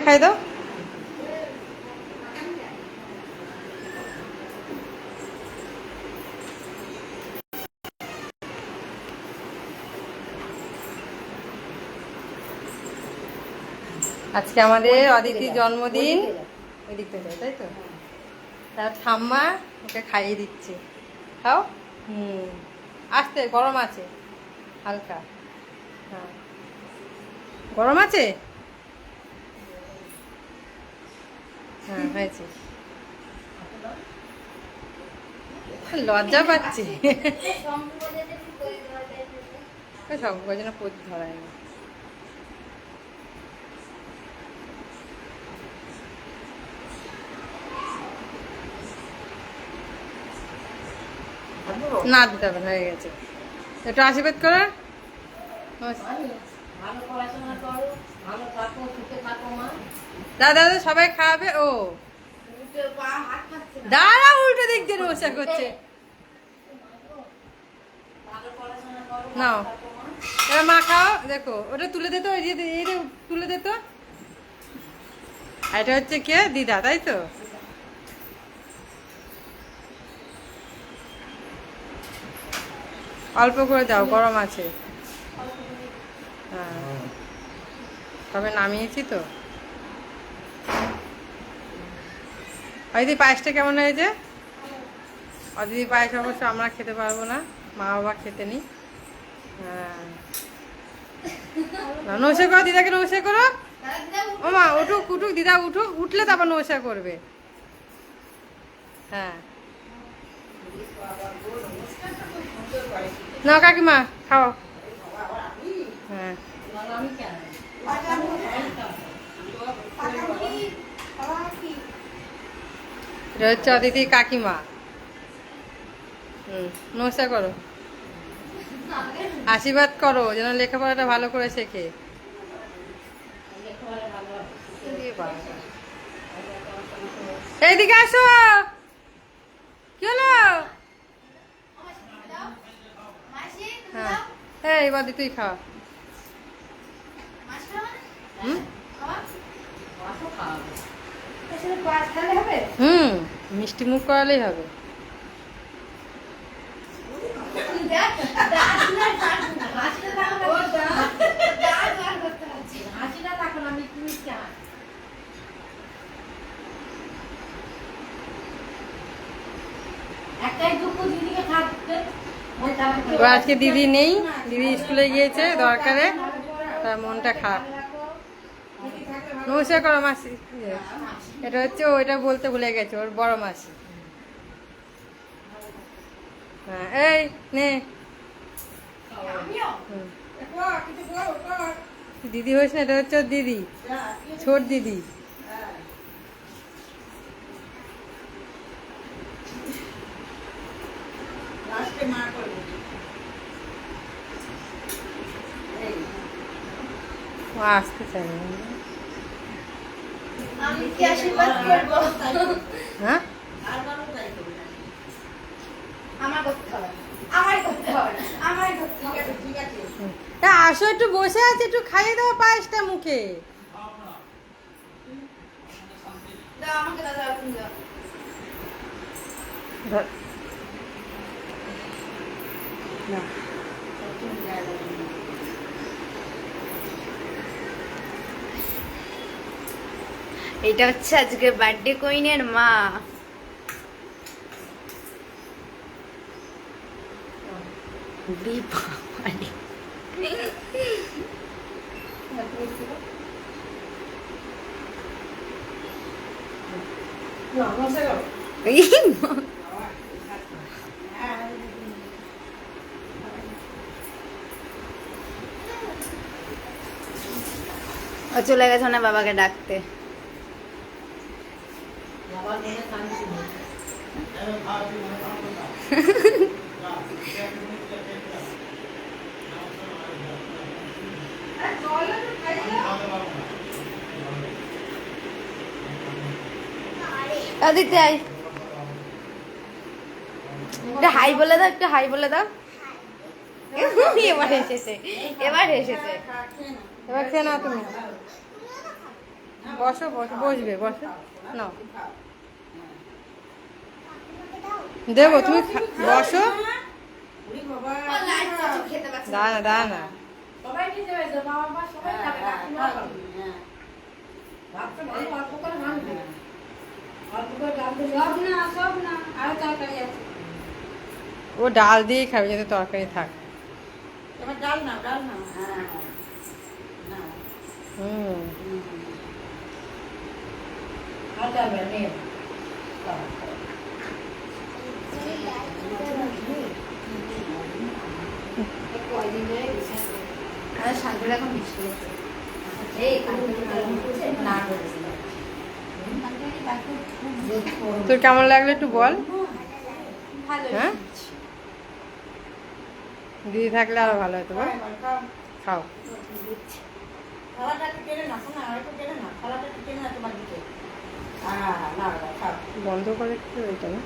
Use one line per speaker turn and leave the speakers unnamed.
খাই দাও। আজকে আমাদের অদিতির জন্মদিন। ওই দিক থেকে তাই তো, তার ঠাম্মা ওকে খাইয়ে দিচ্ছে। খাও। আসতে গরম আছে হালকা। হ্যাঁ, গরম আছে। হ্যাঁ, হয়েছে। লজ্জা পাচ্ছি। শঙ্কর যেন প্রদীপ ধরায় না। না দিতে হবে, হয়ে গেছে। একটু আশীর্বাদ করে। দাদা দাদা সবাই খাওয়াবে। ও দাদা উল্টো দিক দিয়ে রোসা করছে। নাও এবার মা খাও। দেখো ওটা তুলে দিত, ওই যে এইটা তুলে দিত। এটা হচ্ছে কে? দিদা, তাই তো। অল্প করে দাও, গরম আছে। হ্যাঁ, তবে নামিয়েছি তো। দিদি পায়েসটা কেমন হয়েছে? দিদি পায়েস অবশ্য আমরা খেতে পারবো না, মা বাবা খেতে নি। হ্যাঁ, নৌসা করো, দিদাকে নৌসা করো। ও মা উঠুক উঠুক, দিদা উঠুক, উঠলে তারপর নৌসা করবে। হ্যাঁ, না কাকিমা খাও। হ্যাঁ, এটা হচ্ছে অদিতি কাকিমা। নমস্কার করো, আশীর্বাদ করো যেন লেখাপড়াটা ভালো করে শেখে। এইদিকে আসো। কি হলো? হ্যাঁ, এবার তুই খাওয়া। মিষ্টি মুখ করালেই হবে। আজকে দিদি নেই, দিদি স্কুলে গিয়েছে দরকারে, তার মনটা খারাপ। নমস্কার করো মাসি। এটা হচ্ছে ওইটা বলতে ভুলে গেছে, ওর বড় মাসি। হ্যাঁ, এই নে। দিদি হয়েছে না, এটা হচ্ছে ওর দিদি, ছোট দিদি। আসতে চাই না। হ্যাঁ, আসো একটু বসে আছে, একটু খাইয়ে দাও পায়েসটা মুখে।
এটা হচ্ছে আজকে বার্থডে কুইনের মা। ও চলে গেছে না বাবাকে ডাকতে। দিতে আই, একটা হাই বলে দাও, একটা হাই বলে দাও। এবার এসেছে, এবার এসেছে।
এবার খেয়ে নাও তুমি। বসো বসো, বসবে, বসো। নাও, দেবো, তুমি বসো।
খেতে পাচ্ছি না।
দাঁড়া দাঁড়া না, ও ডাল দিয়েই খাবে, যাতে তরকারি থাক। হুম,
শান্তির এখন বৃষ্টি হচ্ছে। এই না
তোর কেমন লাগলো একটু বল।
ভালো।
হ্যাঁ, দিদি থাকলে আরো ভালো হতো, বল। খাও। বন্ধ করে একটু এটা না।